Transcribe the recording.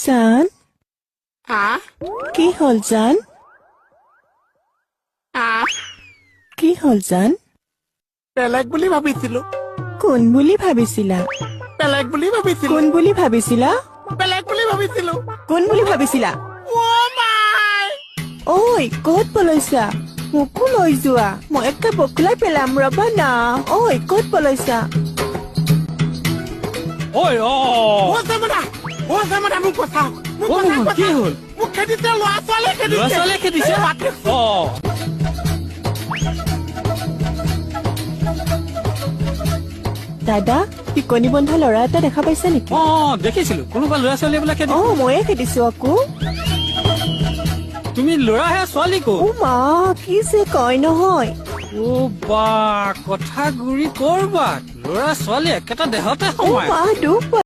জান কি হল জান কি হল জান বেলেগ বুলি ভাবিছিলো কোন বুলি ভাবিছিলা বেলেগ বুলি ভাবিছিলো কোন বুলি ভাবিছিলা বেলেগ বুলি ভাবিছিলো কোন বুলি ভাবিছিলা ঐ ক'ত পলাইছা মোকো লৈ যোৱা মই একে বকলাই পেলাম ৰবা না ঐ ক'ত পলাইছা ঐ মোক বচাও কি হ'ল মোক খেদিছে ল'ৰা ছোৱালীয়ে খেদিছে দাদা টিকনি বন্ধা ল'ৰা এটা দেখা পাইছা নেকি দেখিছিলো কোনোবা ল'ৰা ছোৱালী বোলে ময়ে খেদিছো আকৌ তুমি ল'ৰাহে ছোৱালী কো মা কি যে কয় নহয় বা কথা গুৰি কৰবাত ল'ৰা ছোৱালী একেটা দেহতে সোমায় মা দুখ